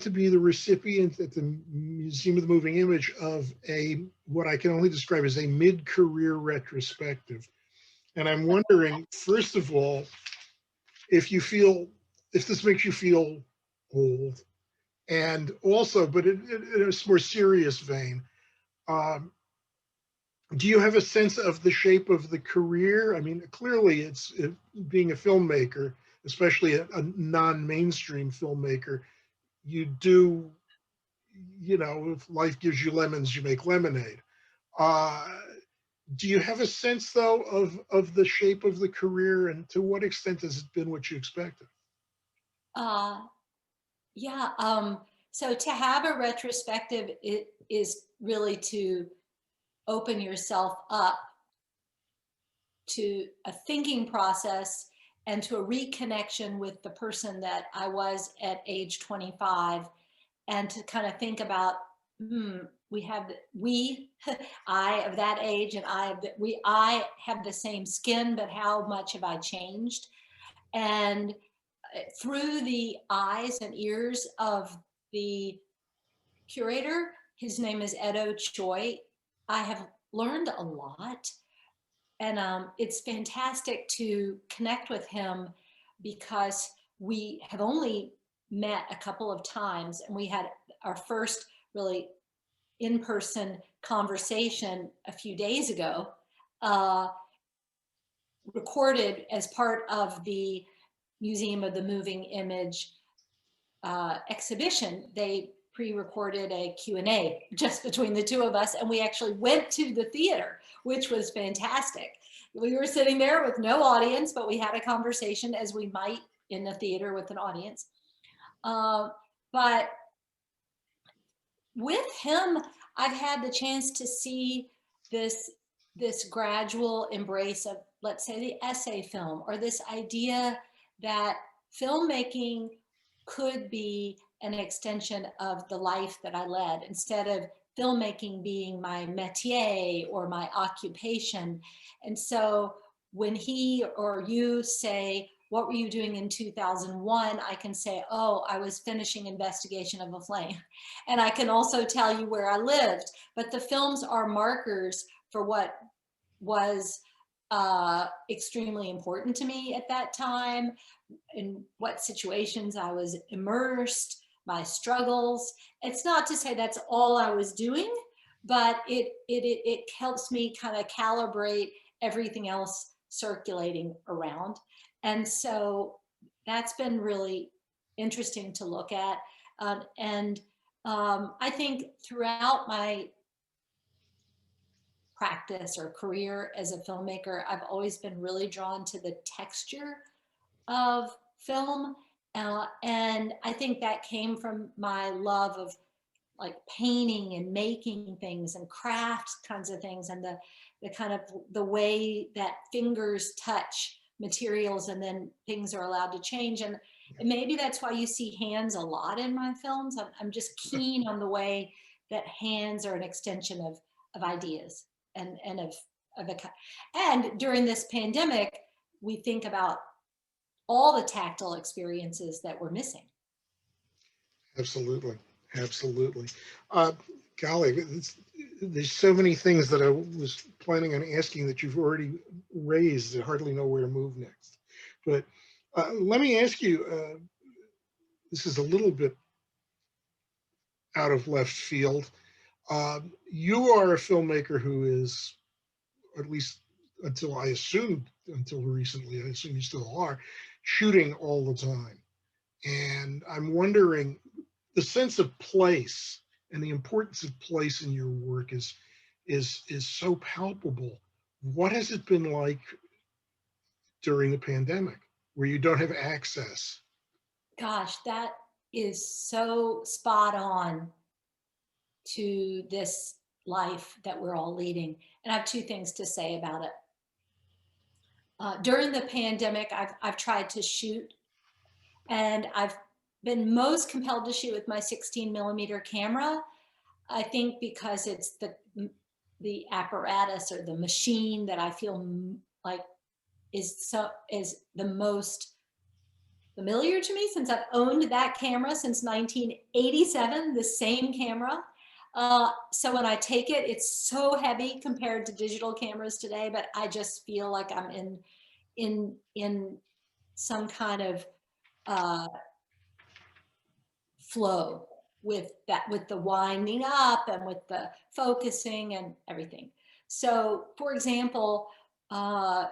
to be the recipient at the Museum of the Moving Image of what I can only describe as a mid-career retrospective. And I'm wondering, first of all, if you feel, if this makes you feel old, and also, but in a more serious vein, um, do you have a sense of the shape of the career? I mean, clearly being a filmmaker, especially a non-mainstream filmmaker, you do, if life gives you lemons, you make lemonade. Uh, do you have a sense though of the shape of the career, and to what extent has it been what you expected? Uh, yeah. So to have a retrospective, it is really to open yourself up to a thinking process and to a reconnection with the person that I was at age 25, and to kind of think about, we have, I of that age, and I have the same skin, but how much have I changed? And through the eyes and ears of the curator, his name is Edo Choi, I have learned a lot. And it's fantastic to connect with him because we have only met a couple of times, and we had our first really in-person conversation a few days ago, uh, recorded as part of the Museum of the Moving Image exhibition. They pre-recorded a Q&A just between the two of us, and we actually went to the theater, which was fantastic. We were sitting there with no audience, but we had a conversation as we might in the theater with an audience. But with him, I've had the chance to see this gradual embrace of, let's say, the essay film, or this idea that filmmaking could be an extension of the life that I led, instead of filmmaking being my métier or my occupation. And so when he or you say, what were you doing in 2001? I can say, oh, I was finishing Investigation of a Flame. And I can also tell you where I lived. But the films are markers for what was extremely important to me at that time, in what situations I was immersed, my struggles. It's not to say that's all I was doing, but it helps me kind of calibrate everything else circulating around. And so that's been really interesting to look at. And I think throughout my practice or career as a filmmaker, I've always been really drawn to the texture of film. And I think that came from my love of like painting and making things and craft kinds of things, and the kind of the way that fingers touch materials and then things are allowed to change. And maybe that's why you see hands a lot in my films. I'm just keen on the way that hands are an extension of ideas and of a, and during this pandemic, we think about all the tactile experiences that we're missing. Absolutely, absolutely. Uh, Golly, there's so many things that I was planning on asking that you've already raised. I hardly know where to move next. But let me ask you. This is a little bit out of left field. You are a filmmaker who is, at least until I assumed, until recently, I assume you still are, shooting all the time. And I'm wondering, the sense of place and the importance of place in your work is so palpable. What has it been like during the pandemic, where you don't have access? Gosh, that is so spot on to this life that we're all leading. And I have two things to say about it. During the pandemic, I've tried to shoot, and I've been most compelled to shoot with my 16mm camera. I think because it's the apparatus or the machine that I feel like is the most familiar to me since I've owned that camera since 1987, the same camera. So when I take it, it's so heavy compared to digital cameras today, but I just feel like I'm in some kind of uh, flow with that, with the winding up and with the focusing and everything. So, for example, uh,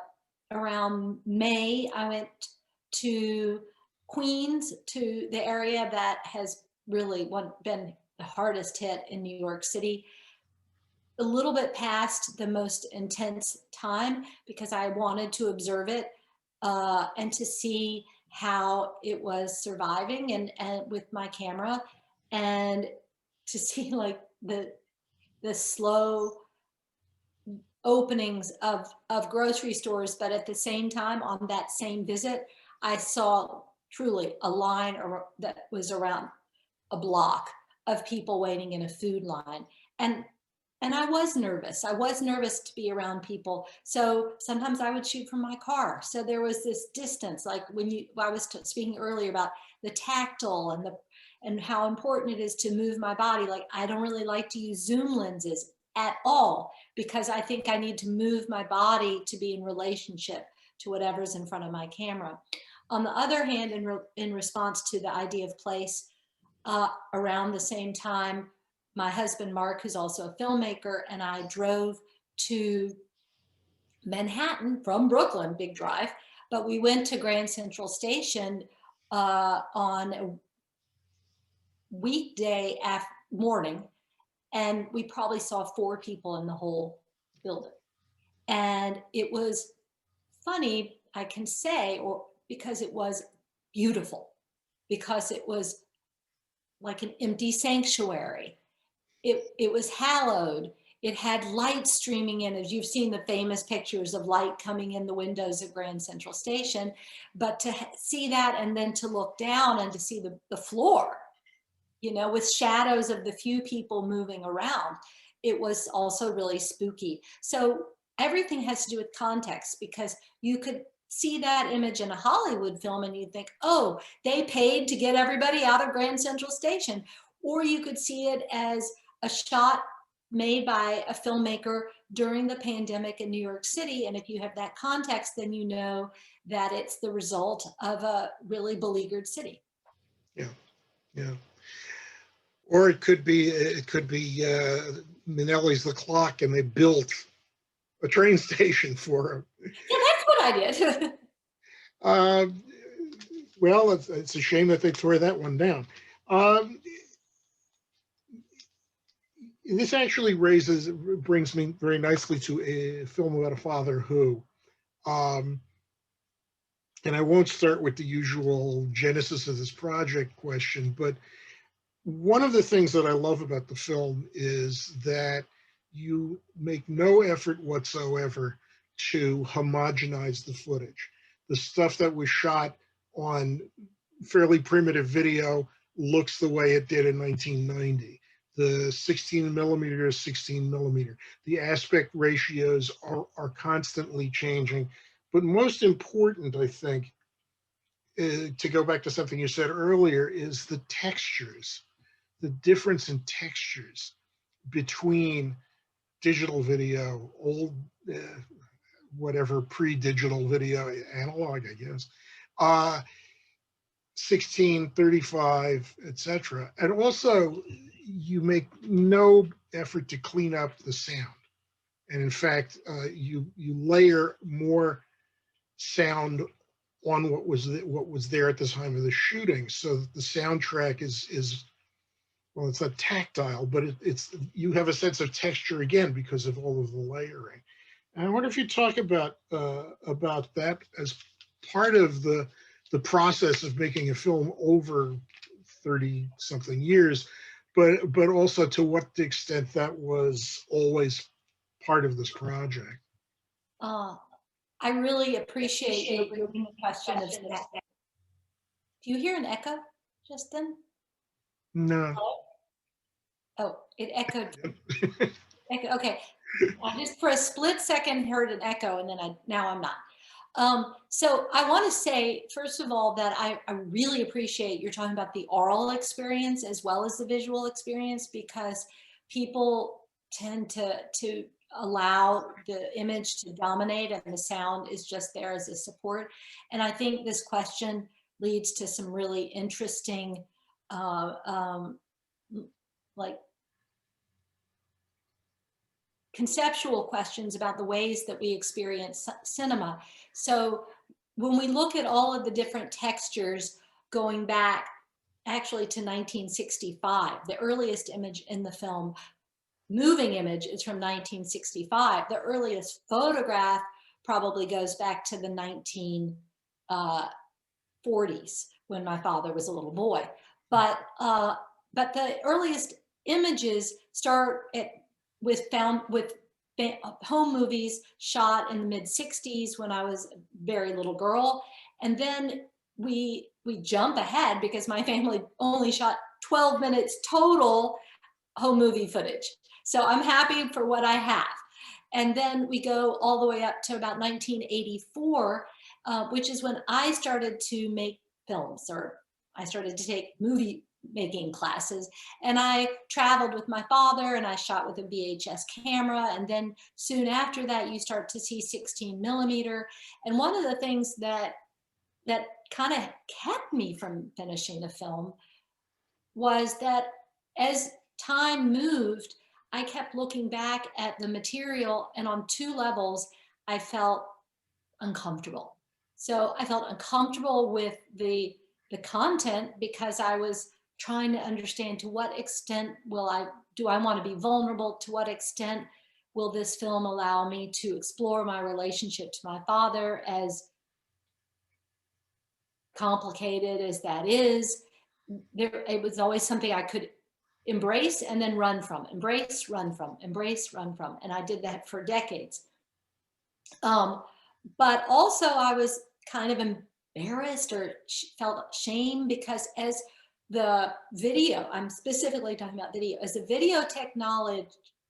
around May, I went to Queens, to the area that has really been the hardest hit in New York City, a little bit past the most intense time because I wanted to observe it and to see how it was surviving and with my camera, and to see like the slow openings of grocery stores. But at the same time, on that same visit, I saw truly a line that was around a block of people waiting in a food line. And and I was nervous. I was nervous to be around people. So sometimes I would shoot from my car. So there was this distance, like I was speaking earlier about the tactile and how important it is to move my body. Like I don't really like to use zoom lenses at all because I think I need to move my body to be in relationship to whatever's in front of my camera. On the other hand, in response to the idea of place, around the same time, my husband, Mark, who's also a filmmaker, and I drove to Manhattan from Brooklyn, big drive, but we went to Grand Central Station on a weekday morning, and we probably saw 4 people in the whole building. And it was funny, I can say, or because it was beautiful, because it was like an empty sanctuary. It was hallowed. It had light streaming in, as you've seen the famous pictures of light coming in the windows of Grand Central Station. But to see that and then to look down and to see the floor, you know, with shadows of the few people moving around, it was also really spooky. So everything has to do with context, because you could see that image in a Hollywood film and you'd think, oh, they paid to get everybody out of Grand Central Station. Or you could see it as a shot made by a filmmaker during the pandemic in New York City. And if you have that context, then you know that it's the result of a really beleaguered city. Yeah, yeah. Or it could be Minnelli's The Clock, and they built a train station for him. Yeah, that's what I did. Uh, well, it's a shame that they tore that one down. Um, this actually brings me very nicely to a film about a father who, um, and I won't start with the usual genesis of this project question, but one of the things that I love about the film is that you make no effort whatsoever to homogenize the footage. The stuff that was shot on fairly primitive video looks the way it did in 1990. The 16 millimeter is 16 millimeter. The aspect ratios are constantly changing. But most important, I think, to go back to something you said earlier, is the textures, the difference in textures between digital video, old, whatever pre-digital video, analog, I guess, 16, 35, etc. And also, you make no effort to clean up the sound. And in fact, you layer more sound on what was there at the time of the shooting, so that the soundtrack is well, it's not tactile, but it's you have a sense of texture again because of all of the layering. And I wonder if you talk about that as part of the process of making a film over 30 something years, but also to what extent that was always part of this project. Uh, I really appreciate your bringing the question of sound. Do you hear an echo, Justin? No. Oh, it echoed. Okay. I just for a split second heard an echo, and then now I'm not. So I want to say, first of all, that I really appreciate you're talking about the oral experience as well as the visual experience, because people tend to allow the image to dominate and the sound is just there as a support. And I think this question leads to some really interesting, uh, um, like conceptual questions about the ways that we experience cinema. So when we look at all of the different textures going back actually to 1965, the earliest image in the film, moving image, is from 1965. The earliest photograph probably goes back to the 1940s when my father was a little boy. But the earliest images start at with home movies shot in the mid 60s when I was a very little girl. And then we jump ahead because my family only shot 12 minutes total home movie footage. So I'm happy for what I have. And then we go all the way up to about 1984, which is when I started to make films, or I started to take movie making classes. And I traveled with my father and I shot with a VHS camera. And then soon after that, you start to see 16 millimeter. And one of the things that kind of kept me from finishing the film was that as time moved, I kept looking back at the material, and on two levels, I felt uncomfortable. So I felt uncomfortable with the content because I was trying to understand to what extent do I want to be vulnerable? To what extent will this film allow me to explore my relationship to my father, as complicated as that is? It was always something I could embrace and then run from, embrace, run from, embrace, run from. And I did that for decades. But also I was kind of embarrassed or felt shame because as the video, I'm specifically talking about video, as the video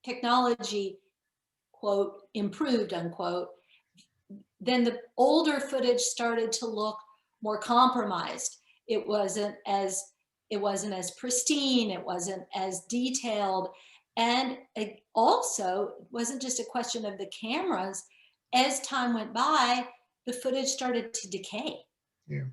technology, quote, improved, unquote, then the older footage started to look more compromised. It wasn't as pristine, it wasn't as detailed. And it also wasn't just a question of the cameras. As time went by, the footage started to decay. Yeah.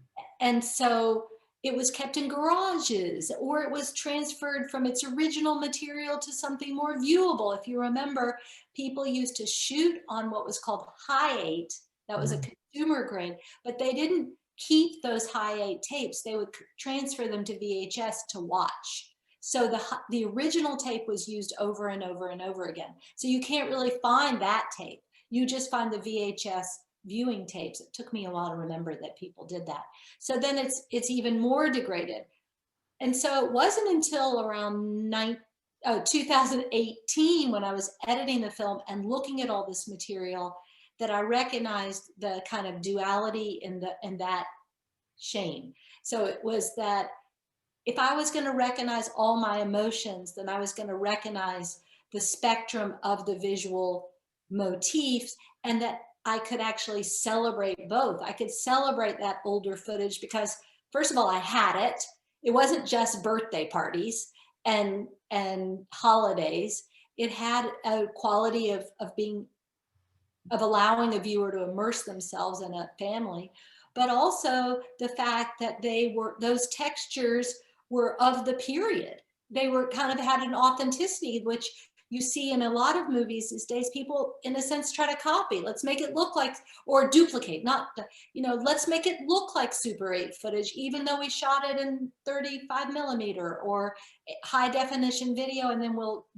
And so it was kept in garages, or it was transferred from its original material to something more viewable. If you remember, people used to shoot on what was called high 8. That was a consumer grade, but they didn't keep those high 8 tapes. They would transfer them to VHS to watch. So the original tape was used over and over and over again. So you can't really find that tape. You just find the VHS viewing tapes. It took me a while to remember that people did that. So then it's even more degraded. And so it wasn't until around 2018 when I was editing the film and looking at all this material that I recognized the kind of duality in that shame. So it was that if I was going to recognize all my emotions, then I was going to recognize the spectrum of the visual motifs, and that I could actually celebrate both. I could celebrate that older footage because, first of all, I had it. It wasn't just birthday parties and holidays. It had a quality of allowing a viewer to immerse themselves in a family, but also the fact that those textures were of the period. They were kind of had an authenticity, which you see in a lot of movies these days. People, in a sense, try to copy. Let's make it look like, or duplicate, let's make it look like Super 8 footage, even though we shot it in 35 millimeter or high definition video, and then we'll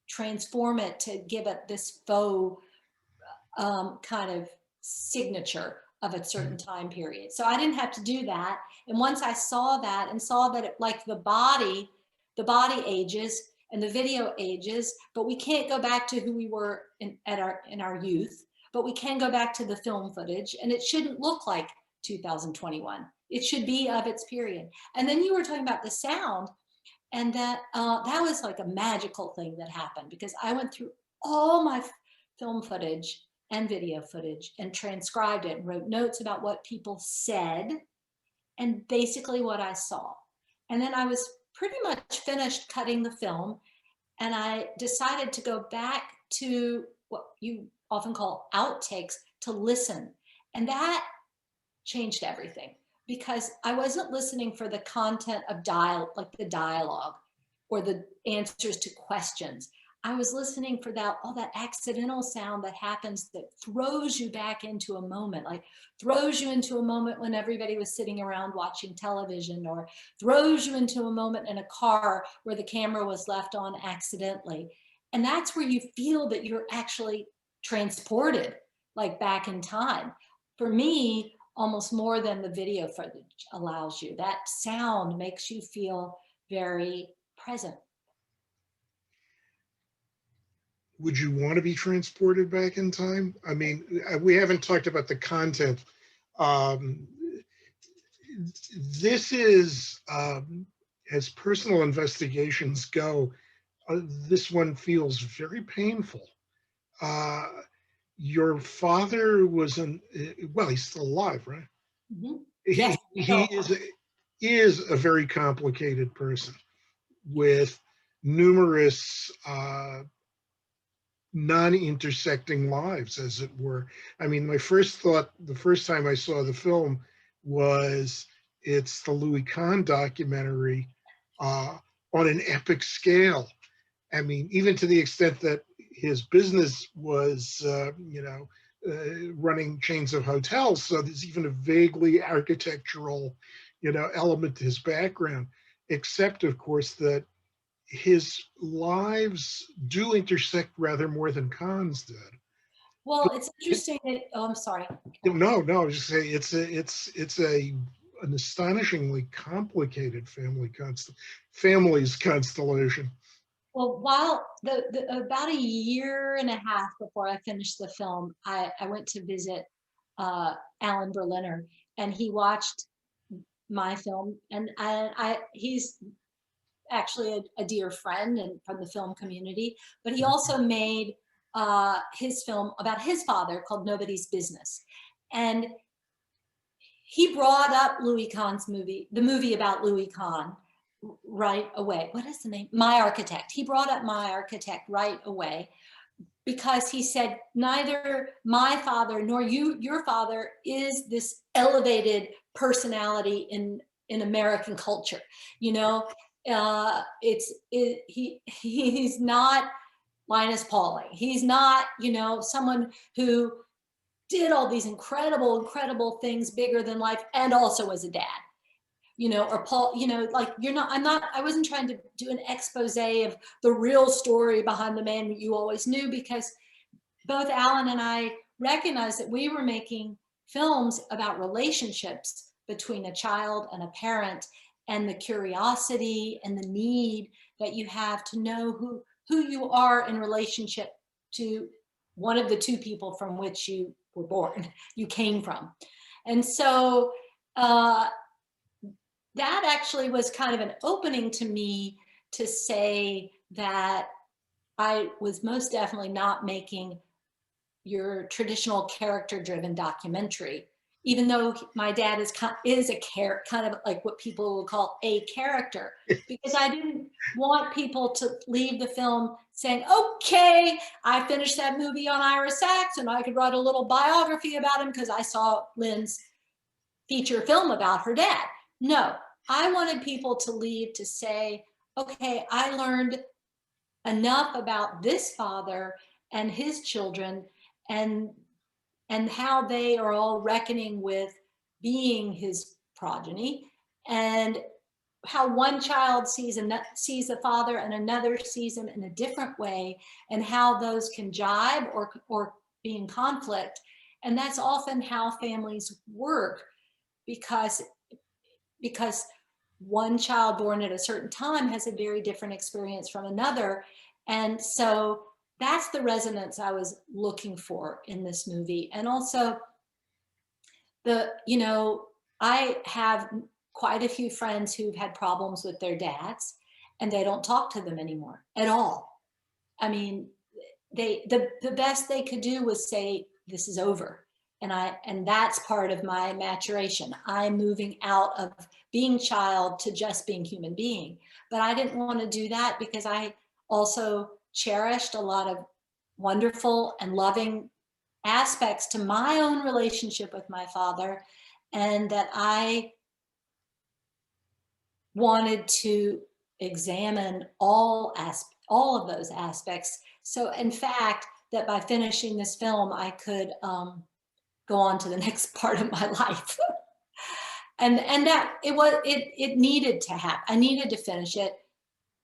transform it to give it this faux kind of signature of a certain time period. So I didn't have to do that. And once I saw that and saw that like the body ages and the video ages, but we can't go back to who we were in our youth, but we can go back to the film footage, and it shouldn't look like 2021. It should be of its period. And then you were talking about the sound, and that was like a magical thing that happened because I went through all my film footage and video footage and transcribed it and wrote notes about what people said and basically what I saw. And then I was pretty much finished cutting the film, and I decided to go back to what you often call outtakes to listen. And that changed everything, because I wasn't listening for the content of like the dialogue or the answers to questions. I was listening for that, all that accidental sound that happens that throws you back into a moment, like throws you into a moment when everybody was sitting around watching television, or throws you into a moment in a car where the camera was left on accidentally. And that's where you feel that you're actually transported, like back in time. For me, almost more than the video footage allows you. That sound makes you feel very present. Would you want to be transported back in time? I mean, we haven't talked about the content. Um, this is, as personal investigations go, this one feels very painful. Uh, your father was well, he's still alive, right? Mm-hmm. Yes. He is a very complicated person with numerous non-intersecting lives, as it were. I mean, my first thought the first time I saw the film was it's the Louis Kahn documentary on an epic scale. I mean, even to the extent that his business was, running chains of hotels. So there's even a vaguely architectural, element to his background, except, of course, that his lives do intersect rather more than Khan's did. Well, it's interesting that, oh, I'm sorry. No, I was just saying it's an astonishingly complicated family's constellation. Well, while about a year and a half before I finished the film, I went to visit Alan Berliner, and he watched my film, and he's actually a dear friend and from the film community, but he also made his film about his father called Nobody's Business. And he brought up Louis Kahn's movie, the movie about Louis Kahn, right away. What is the name? My Architect. He brought up My Architect right away because he said, neither my father nor your father is this elevated personality in American culture. You know, he's not Linus Pauling. He's not, someone who did all these incredible things bigger than life and also as a dad. Or Paul, like I wasn't trying to do an expose of the real story behind the man you always knew, because both Alan and I recognized that we were making films about relationships between a child and a parent, and the curiosity and the need that you have to know who you are in relationship to one of the two people from which you were born, you came from. And so that actually was kind of an opening to me to say that I was most definitely not making your traditional character-driven documentary, even though my dad is a kind of like what people would call a character, because I didn't want people to leave the film saying, okay, I finished that movie on Ira Sachs and I could write a little biography about him because I saw Lynne's feature film about her dad. No, I wanted people to leave to say, okay, I learned enough about this father and his children, and how they are all reckoning with being his progeny, and how one child sees the father and another sees him in a different way, and how those can jibe or be in conflict. And that's often how families work, because one child born at a certain time has a very different experience from another. And so that's the resonance I was looking for in this movie. And also I have quite a few friends who've had problems with their dads, and they don't talk to them anymore at all. I mean, the best they could do was say, this is over. And that's part of my maturation. I'm moving out of being child to just being human being. But I didn't want to do that because I also cherished a lot of wonderful and loving aspects to my own relationship with my father, and that I wanted to examine all of those aspects. So in fact, that by finishing this film, I could go on to the next part of my life. And that it needed to happen. I needed to finish it.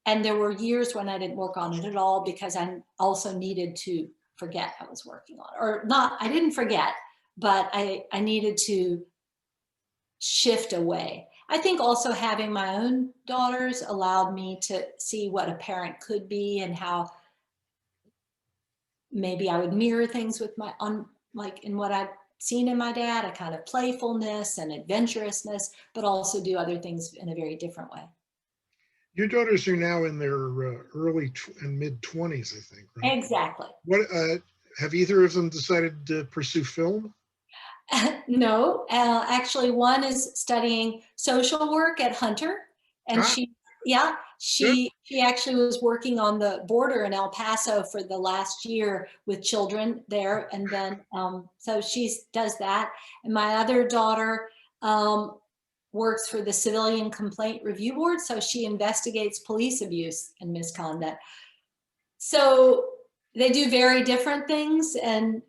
And there were years when I didn't work on it at all because I also needed to forget I was working on it. Or not, I didn't forget, but I needed to shift away. I think also having my own daughters allowed me to see what a parent could be and how maybe I would mirror things with like in what I've seen in my dad, a kind of playfulness and adventurousness, but also do other things in a very different way. Your daughters are now in their early and mid 20s, I think, right? Exactly. What have either of them decided to pursue film? No, actually one is studying social work at Hunter, and Ah, yeah, good. she actually was working on the border in El Paso for the last year with children there, and then so she does that. And my other daughter works for the Civilian Complaint Review Board, so she investigates police abuse and misconduct. So they do very different things, and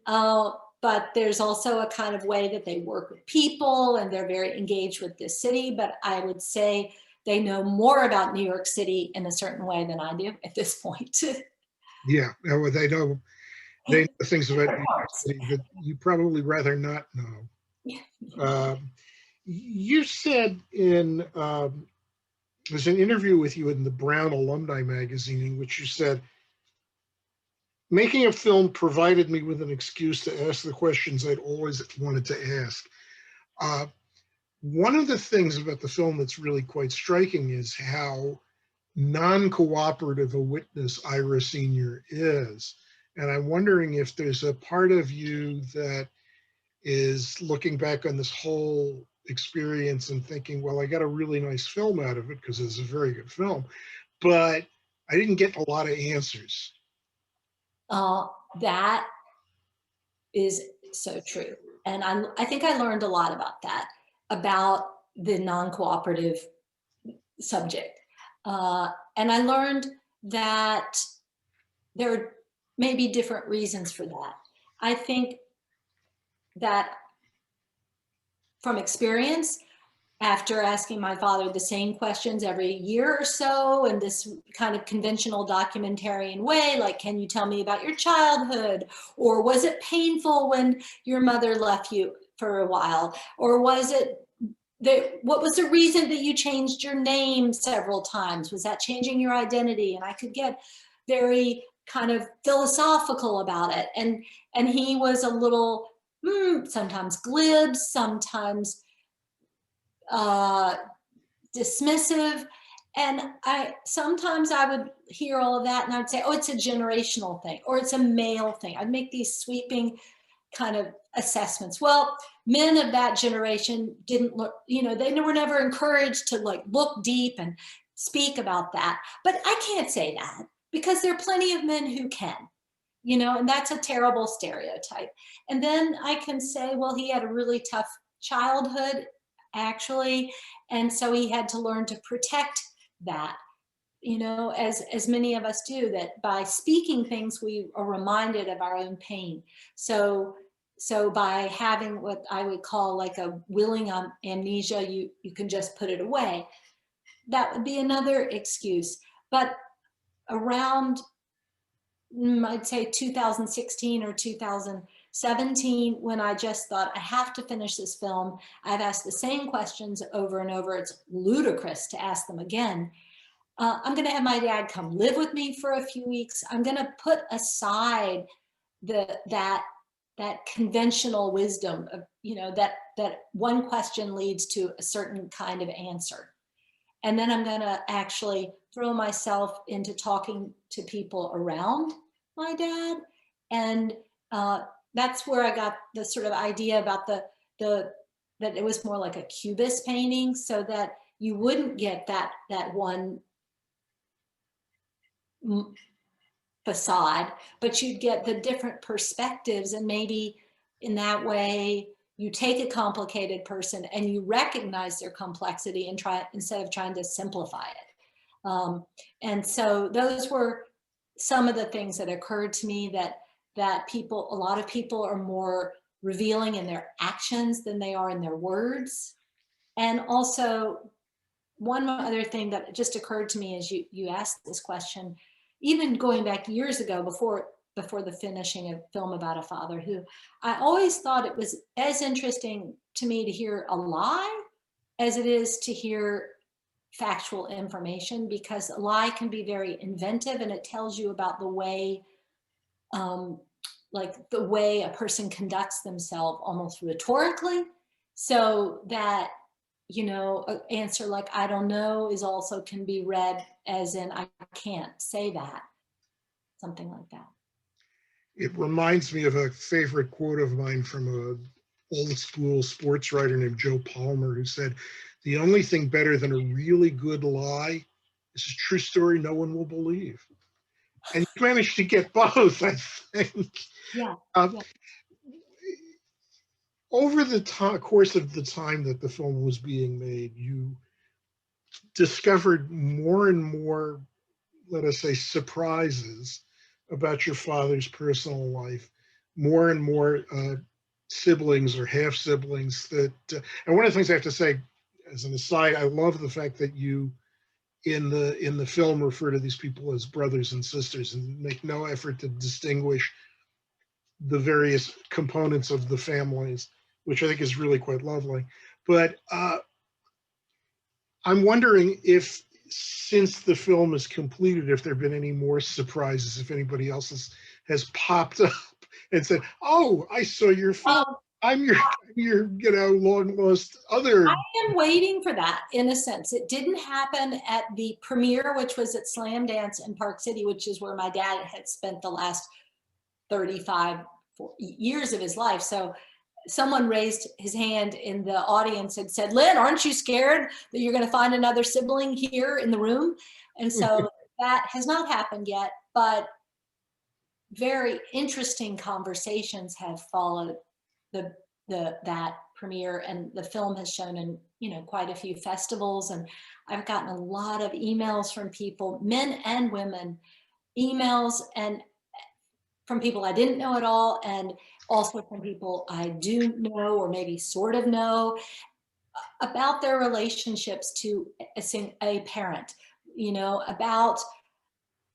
but there's also a kind of way that they work with people, and they're very engaged with this city. But I would say they know more about New York City in a certain way than I do at this point. Yeah, well, they know things about New York City that you probably rather not know. Um, you said in there's an interview with you in the Brown Alumni magazine in which you said, making a film provided me with an excuse to ask the questions I'd always wanted to ask. Uh, One of the things about the film that's really quite striking is how non-cooperative a witness Ira Sr. is. And I'm wondering if there's a part of you that is looking back on this whole experience and thinking, well, I got a really nice film out of it because it's a very good film, but I didn't get a lot of answers. That is so true. And I think I learned a lot about that, about the non-cooperative subject. And I learned that there may be different reasons for that. I think that from experience, after asking my father the same questions every year or so in this kind of conventional documentarian way, like, can you tell me about your childhood? Or was it painful when your mother left you for a while? Or was it what was the reason that you changed your name several times? Was that changing your identity? And I could get very kind of philosophical about it. And he was a little, sometimes glib, sometimes uh, dismissive. And sometimes I would hear all of that and I'd say, oh, it's a generational thing, or it's a male thing. I'd make these sweeping kind of assessments. Well, men of that generation didn't look, they were never encouraged to like look deep and speak about that. But I can't say that because there are plenty of men who can, and that's a terrible stereotype. And then I can say, well, he had a really tough childhood, actually. And so he had to learn to protect that, as many of us do, that by speaking things, we are reminded of our own pain. So by having what I would call like a willing amnesia, you can just put it away. That would be another excuse. But around, I'd say 2016 or 2017, when I just thought, I have to finish this film. I've asked the same questions over and over. It's ludicrous to ask them again. I'm going to have my dad come live with me for a few weeks. I'm going to put aside that conventional wisdom of, that one question leads to a certain kind of answer. And then I'm going to actually throw myself into talking to people around my dad And that's where I got the sort of idea about that it was more like a cubist painting, so that you wouldn't get that one facade, but you'd get the different perspectives, and maybe in that way you take a complicated person and you recognize their complexity and try, instead of trying to simplify it. And so those were some of the things that occurred to me, that a lot of people are more revealing in their actions than they are in their words. And also, one other thing that just occurred to me as you asked this question, even going back years ago, before the finishing of Film About a Father, who I always thought it was as interesting to me to hear a lie as it is to hear factual information, because a lie can be very inventive and it tells you about the way, like the way a person conducts themselves almost rhetorically, so that, you know, an answer like "I don't know" is also can be read as in "I can't say that," something like that. It reminds me of a favorite quote of mine from a old school sports writer named Joe Palmer, who said, "The only thing better than a really good lie is a true story no one will believe." And you managed to get both, I think. Yeah, Um, yeah. Over the course of the time that the film was being made, you discovered more and more, let us say, surprises about your father's personal life, more and more siblings or half siblings that, and one of the things I have to say as an aside, I love the fact that you in the film refer to these people as brothers and sisters and make no effort to distinguish the various components of the families, which I think is really quite lovely. But I'm wondering if, since the film is completed, if there have been any more surprises, if anybody else has popped up and said, "Oh, I saw your film. Um, I'm your long lost other." I am waiting for that, in a sense. It didn't happen at the premiere, which was at Slam Dance in Park City, which is where my dad had spent the last 35 years of his life. So someone raised his hand in the audience and said, "Lynn, aren't you scared that you're going to find another sibling here in the room?" And so that has not happened yet, but very interesting conversations have followed the that premiere, and the film has shown in, you know, quite a few festivals. And I've gotten a lot of emails from people, men and women, emails, and from people I didn't know at all, and also from people I do know or maybe sort of know, about their relationships to a parent, you know, about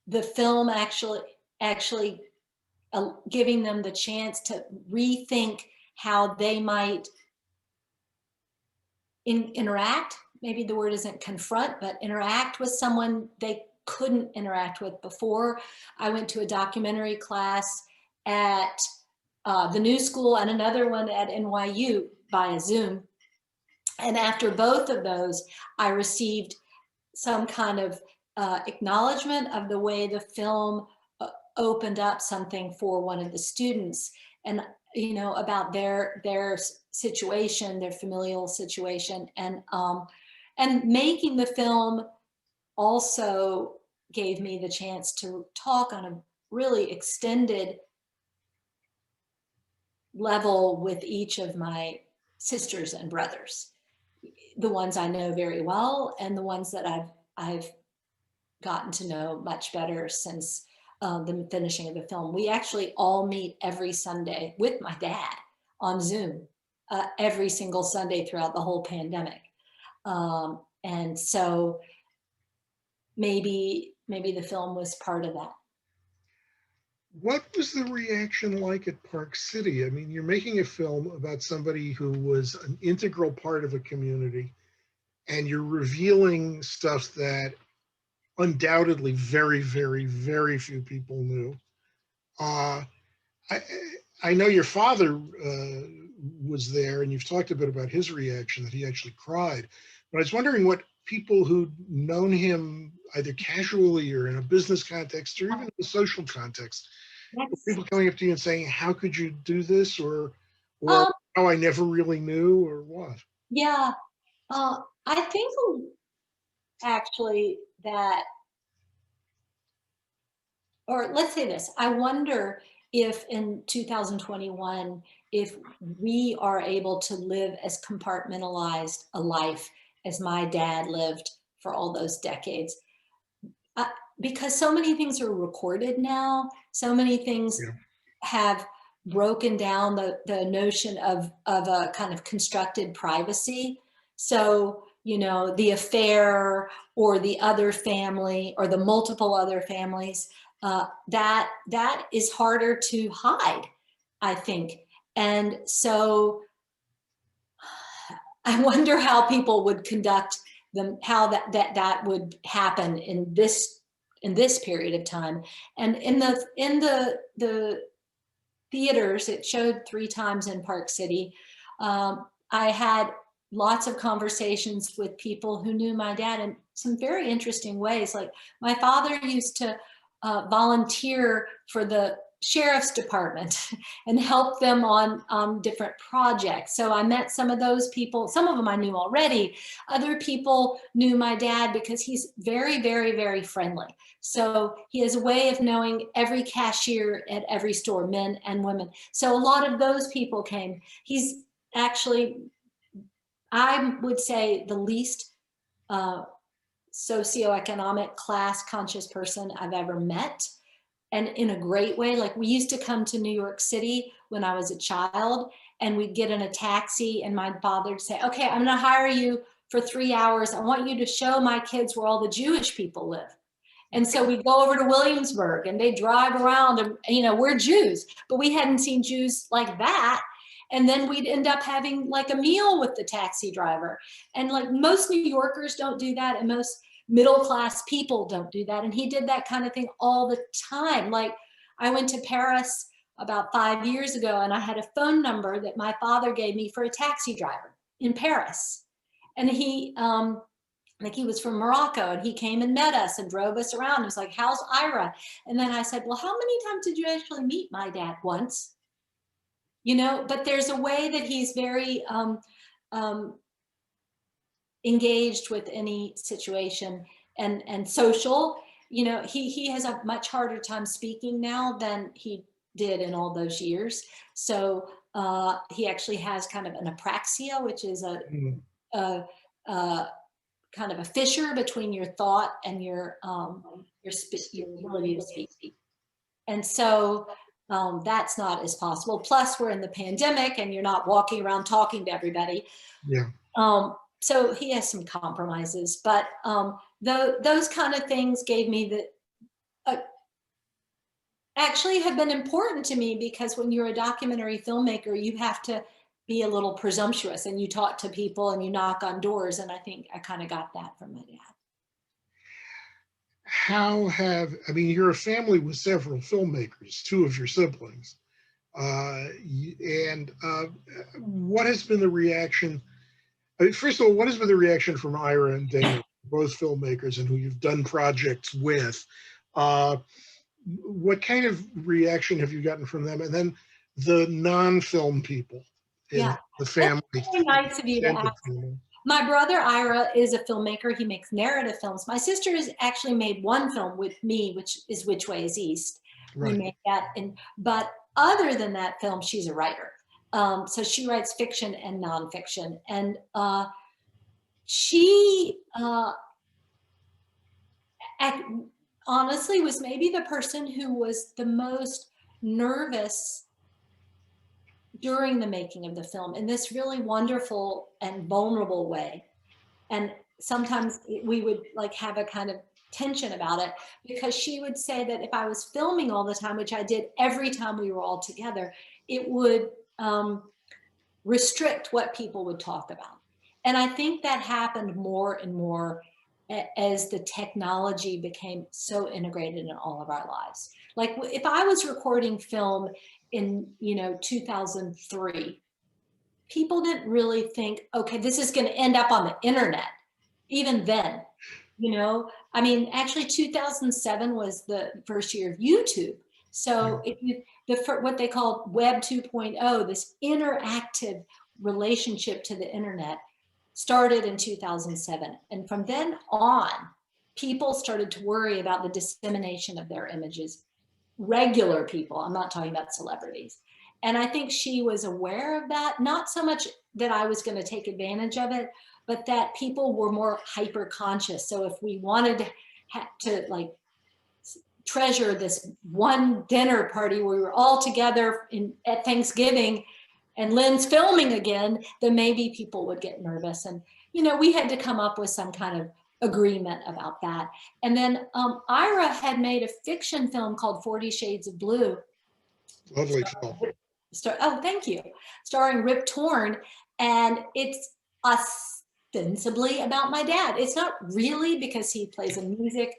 the film actually giving them the chance to rethink how they might interact. Maybe the word isn't confront, but interact with someone they couldn't interact with before. I went to a documentary class at the New School and another one at NYU via Zoom. And after both of those, I received some kind of acknowledgement of the way the film opened up something for one of the students, and, you know, about their situation, their familial situation, and making the film also gave me the chance to talk on a really extended level with each of my sisters and brothers, the ones I know very well and the ones that I've gotten to know much better since the finishing of the film. We actually all meet every Sunday with my dad on Zoom, every single Sunday throughout the whole pandemic. And so maybe the film was part of that. What was the reaction like at Park City? I mean, you're making a film about somebody who was an integral part of a community, and you're revealing stuff that undoubtedly very, very, very few people knew. Uh, I, I know your father was there, and you've talked a bit about his reaction, that he actually cried. But I was wondering what people who'd known him either casually or in a business context or even in a social context, That's, People coming up to you and saying, how could you do this? Or um, how I never really knew, or what? yeah, I think actually that, or let's say this, I wonder if in 2021, if we are able to live as compartmentalized a life as my dad lived for all those decades. Uh, because so many things are recorded now, so many things Yeah. have broken down the notion of a kind of constructed privacy. So, you know, the affair or the other family or the multiple other families, that is harder to hide, I think. And so I wonder how people would conduct them, how that would happen in this period of time. And in the theaters, it showed 3 times in Park City. I had lots of conversations with people who knew my dad in some very interesting ways. Like my father used to volunteer for the sheriff's department and help them on different projects. So I met some of those people. Some of them I knew already. Other people knew my dad because he's very, very, very friendly. So he has a way of knowing every cashier at every store, men and women. So a lot of those people came. He's actually, I would say, the least uh, socioeconomic class conscious person I've ever met, and in a great way. Like we used to come to New York City when I was a child, and we'd get in a taxi and my father would say, okay, I'm gonna hire you for 3 hours. I want you to show my kids where all the Jewish people live. And so we go over to Williamsburg and they drive around and, you know, we're Jews, but we hadn't seen Jews like that. And then we'd end up having like a meal with the taxi driver. And like most New Yorkers don't do that. And most middle class people don't do that. And he did that kind of thing all the time. Like I went to Paris about 5 years ago and I had a phone number that my father gave me for a taxi driver in Paris. And like he was from Morocco and he came and met us and drove us around. It was like, how's Ira? And then I said, well, how many times did you actually meet my dad? Once, you know, but there's a way that he's very um, engaged with any situation and social. You know, he has a much harder time speaking now than he did in all those years. So he actually has kind of an apraxia, which is Mm. a, a kind of a fissure between your thought and your ability to speak. And so that's not as possible. Plus, we're in the pandemic, and you're not walking around talking to everybody. Yeah. So he has some compromises, but those kind of things gave me the actually have been important to me, because when you're a documentary filmmaker, you have to be a little presumptuous and you talk to people and you knock on doors. And I think I kind of got that from my dad. I mean, you're a family with several filmmakers, two of your siblings. And what has been the reaction? I mean, first of all, what has been the reaction from Ira and Dana, both filmmakers and who you've done projects with? Uh, what kind of reaction have you gotten from them? And then the non-film people in Yeah, the that's family. very nice of you to ask. My brother Ira is a filmmaker. He makes narrative films. My sister has actually made one film with me, which is Which Way Is East. We Right. made that, but other than that film, she's a writer. So she writes fiction and nonfiction, and she honestly was maybe the person who was the most nervous during the making of the film in this really wonderful and vulnerable way. And sometimes we would like have a kind of tension about it, because she would say that if I was filming all the time, which I did every time we were all together, it would restrict what people would talk about. And I think that happened more and more as the technology became so integrated in all of our lives. Like if I was recording film in 2003, people didn't really think, okay, this is going to end up on the internet. Even then, I mean, actually 2007 was the first year of YouTube. So if you, what they call Web 2.0, this interactive relationship to the internet started in 2007. And from then on, people started to worry about the dissemination of their images. Regular people, I'm not talking about celebrities. And I think she was aware of that, not so much that I was going to take advantage of it, but that people were more hyper conscious. So if we wanted to like treasure this one dinner party where we were all together at Thanksgiving and Lynn's filming again, then maybe people would get nervous. And, you know, we had to come up with some kind of agreement about that. And then Ira had made a fiction film called 40 Shades of Blue. Lovely film. Oh, thank you. Starring Rip Torn. And it's ostensibly about my dad. It's not really, because he plays a music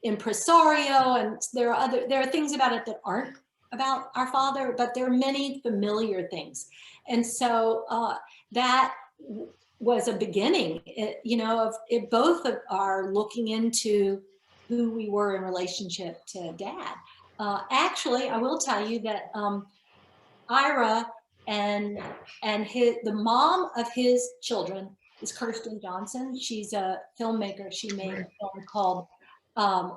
impresario, and there are things about it that aren't about our father, but there are many familiar things. And so that was a beginning, you know, of it. Both are looking into who we were in relationship to dad. Actually, I will tell you that Ira and the mom of his children is Kirsten Johnson. She's a filmmaker. She made a film called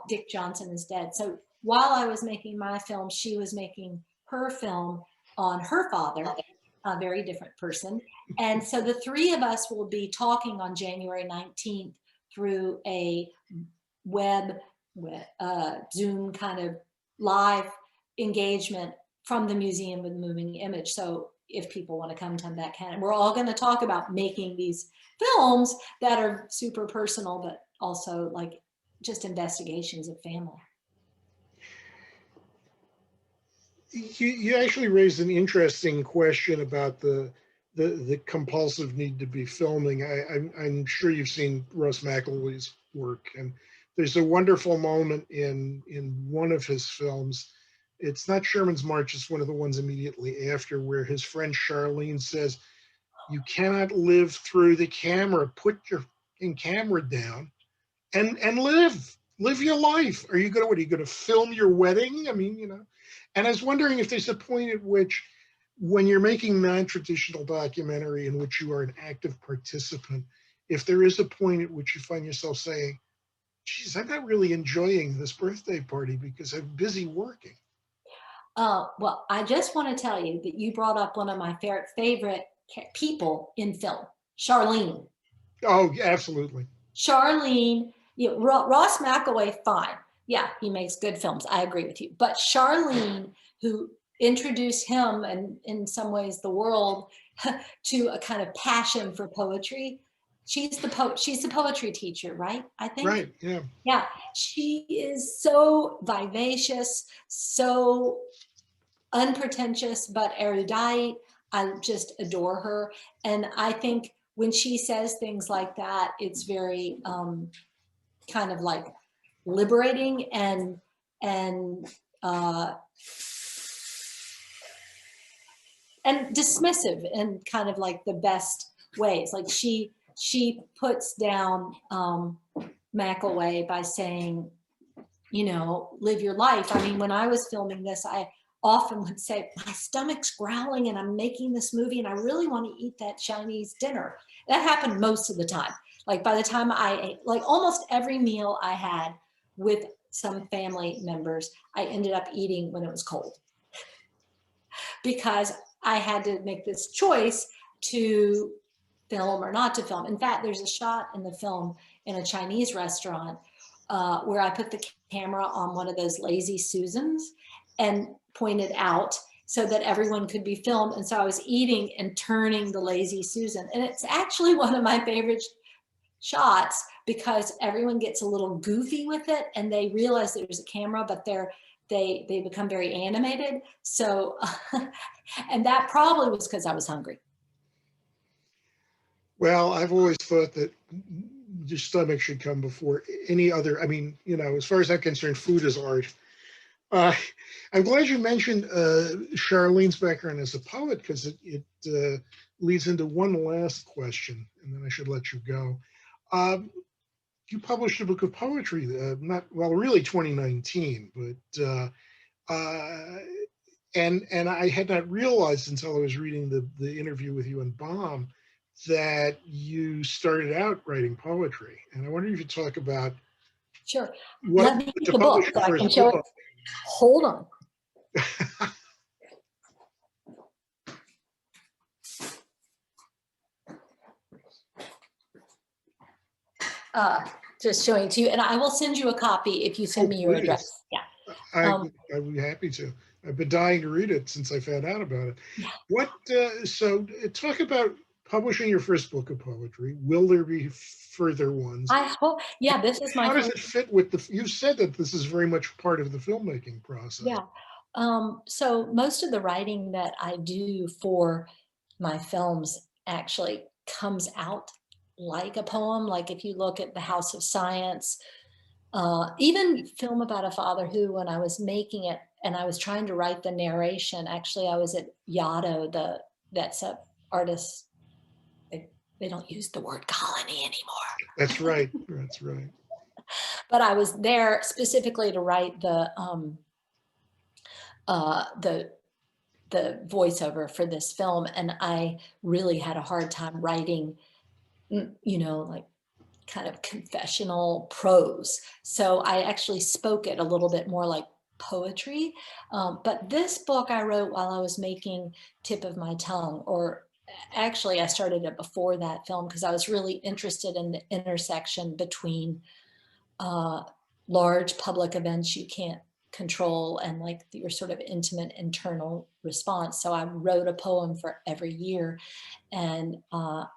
Dick Johnson is Dead. So while I was making my film, she was making her film on her father, a very different person. And so the three of us will be talking on January 19th through a Zoom kind of live engagement from the Museum of the Moving Image. So if people want to come to that, can. We're all going to talk about making these films that are super personal, but also like just investigations of family. You actually raised an interesting question about the compulsive need to be filming. I'm sure you've seen Russ McElroy's work, and there's a wonderful moment in one of his films. It's not Sherman's March, it's one of the ones immediately after, where his friend Charlene says, "You cannot live through the camera. Put your camera down and live your life. Are you going to film your wedding?" I mean, you know. And I was wondering if there's a point at which, when you're making non-traditional documentary in which you are an active participant, if there is a point at which you find yourself saying, "Geez, I'm not really enjoying this birthday party because I'm busy working." Well, I just want to tell you that you brought up one of my favorite people in film, Charlene. Oh, absolutely. Charlene, you know, Ross McElroy, fine. Yeah, he makes good films. I agree with you. But Charlene, who introduced him and in some ways the world to a kind of passion for poetry, she's the poetry teacher, right? I think. Right. Yeah. Yeah, she is so vivacious, so unpretentious but erudite. I just adore her. And I think when she says things like that, it's very kind of like liberating uh, and dismissive in kind of like the best ways. Like she puts down McElroy by saying, you know, live your life. I mean, when I was filming this, I often would say, my stomach's growling and I'm making this movie and I really want to eat that Chinese dinner. That happened most of the time. Like by the time I ate, like almost every meal I had with some family members, I ended up eating when it was cold. Because I had to make this choice to film or not to film. In fact, there's a shot in the film in a Chinese restaurant where I put the camera on one of those lazy Susans and pointed out so that everyone could be filmed. And so I was eating and turning the lazy Susan. And it's actually one of my favorite shots because everyone gets a little goofy with it and they realize there's a camera, but they become very animated. So, and that probably was because I was hungry. Well, I've always thought that your stomach should come before any other. I mean, you know, as far as I'm concerned, food is art. I'm glad you mentioned Charlene's background as a poet, because it leads into one last question, and then I should let you go. you published a book of poetry, not, well, really 2019, but and I had not realized until I was reading the interview with you and Baum that you started out writing poetry. And I wonder if you could talk about Sure. what Let me get to the publish book your so I first can show it. book. Hold on. Just showing it to you, and I will send you a copy if you send Oh, me your please. address. Yeah. I Um, I would be happy to. I've been dying to read it since I found out about it. yeah. What talk about publishing your first book of poetry. Will there be further ones? I hope. Yeah, this is my How does first. it fit with the? You've said that this is very much part of the filmmaking process. Yeah. So most of the writing that I do for my films actually comes out like a poem. Like if you look at The House of Science, even film about a father who, when I was making it and I was trying to write the narration, actually I was at Yaddo, that's a artist. They don't use the word colony anymore, That's right. That's right. but I was there specifically to write uh, the the voiceover for this film, and I really had a hard time writing, like kind of confessional prose. So I actually spoke it a little bit more like poetry. But this book I wrote while I was making Tip of My Tongue, or actually I started it before that film because I was really interested in the intersection between uh, large public events you can't control and like your sort of intimate internal response. So I wrote a poem for every year. And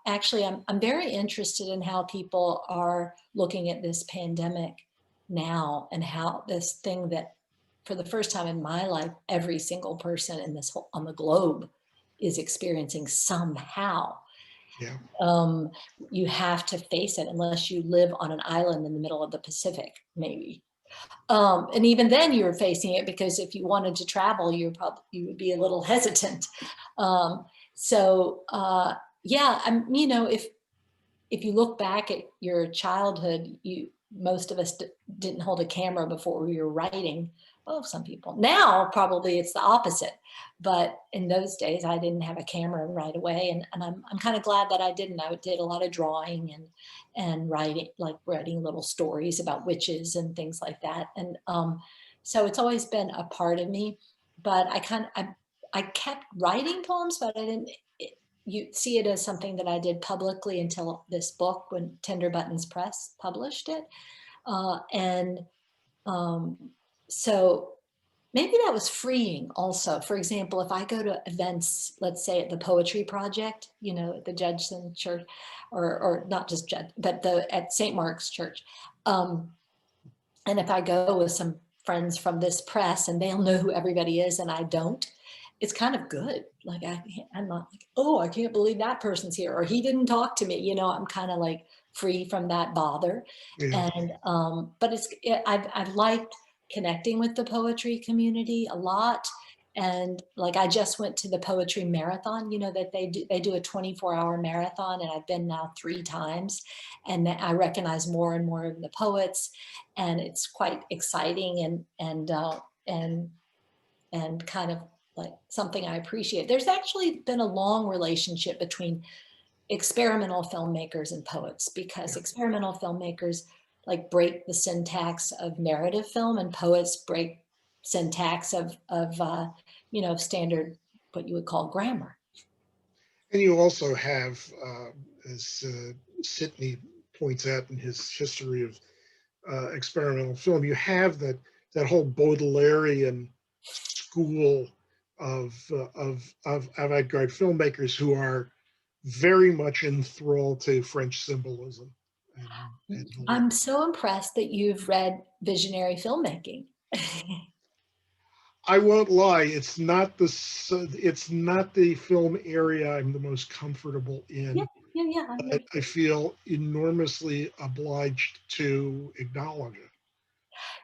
actually, I'm very interested in how people are looking at this pandemic now, and how this thing that for the first time in my life, every single person in this whole, on the globe is experiencing somehow. Yeah. um, you have to face it unless you live on an island in the middle of the Pacific, maybe. And even then you're facing it because if you wanted to travel, you would be a little hesitant. Um, yeah, if you look back at your childhood, most of us didn't hold a camera before we were writing. Well, some people now probably it's the opposite, but in those days I didn't have a camera right away, and I'm kind of glad that I didn't. I did a lot of drawing and writing, like writing little stories about witches and things like that, and so it's always been a part of me. But I kept writing poems, but I didn't you see it as something that I did publicly until this book when Tender Buttons Press published it. And um, so maybe that was freeing also. For example, if I go to events, let's say at the Poetry Project, at the Judson Church, or not just Judson, but at St. Mark's Church. And if I go with some friends from this press and they'll know who everybody is and I don't, it's kind of good. Like I'm not like, oh, I can't believe that person's here, or he didn't talk to me. I'm kind of like free from that bother. Yeah. And but I've liked connecting with the poetry community a lot. And like I just went to the poetry marathon, that they do a 24-hour marathon, and I've been now 3 times, and I recognize more and more of the poets, and it's quite exciting and kind of like something I appreciate. There's actually been a long relationship between experimental filmmakers and poets, because experimental filmmakers like break the syntax of narrative film, and poets break syntax of standard, what you would call grammar. And you also have, as Sidney points out in his history of experimental film, you have that whole Baudelarian school of avant-garde filmmakers who are very much enthralled to French symbolism. I'm so impressed that you've read visionary filmmaking. I won't lie, it's not the film area I'm the most comfortable Yeah, in. yeah, yeah. I feel enormously obliged to acknowledge it.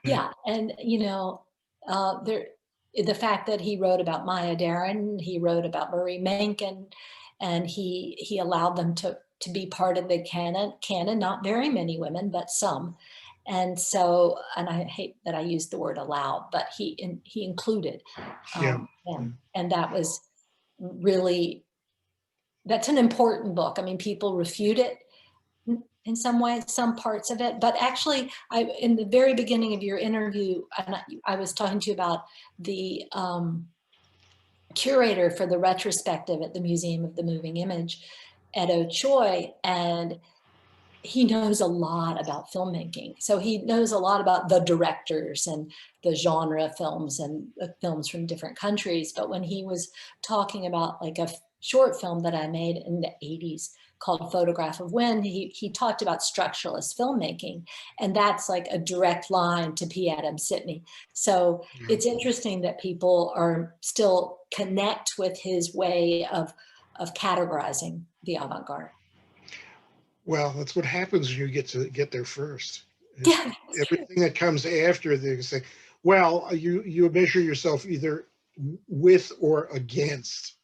Yeah, and the fact that he wrote about Maya Deren, he wrote about Marie Menken, and he allowed them to to be part of the canon, not very many women, but some. And so, and I hate that I used the word allowed, but he included Yeah. them. And that was really, that's an important book. I mean, people refute it in some ways, some parts of it, but actually in the very beginning of your interview, and I was talking to you about the curator for the retrospective at the Museum of the Moving Image, Edo Choi, and he knows a lot about filmmaking. So he knows a lot about the directors and the genre films and the films from different countries. But when he was talking about like a short film that I made in the 80s called Photograph of Wind, he talked about structuralist filmmaking. And that's like a direct line to P. Adam Sidney. So it's interesting that people are still connect with his way of categorizing the avant-garde. Well, that's what happens when you get there first. Yeah. Everything that comes after, they say, well, you measure yourself either with or against.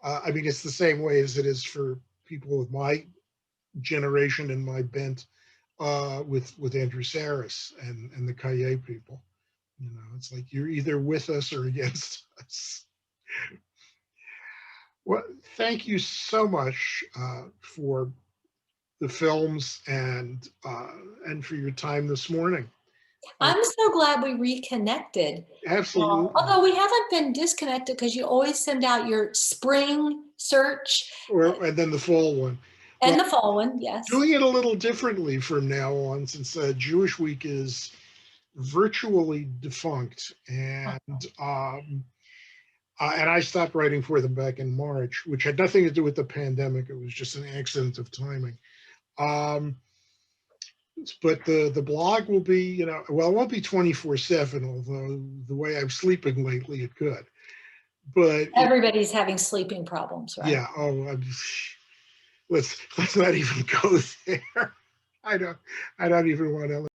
I mean, it's the same way as it is for people with my generation and my bent, with Andrew Saris and the Cahiers people. You know, it's like you're either with us or against us. Well, thank you so much for the films and for your time this morning. I'm so glad we reconnected. Absolutely. Although we haven't been disconnected because you always send out your spring search. And then the fall one. And Well, the fall one, yes. doing it a little differently from now on, since Jewish Week is virtually defunct, and I stopped writing for them back in March, which had nothing to do with the pandemic. It was just an accident of timing. But the blog will be, you know, well, it won't be 24/7, although the way I'm sleeping lately, it could. But everybody's having sleeping problems, right? yeah. Oh, let's not even go there. I don't even want to.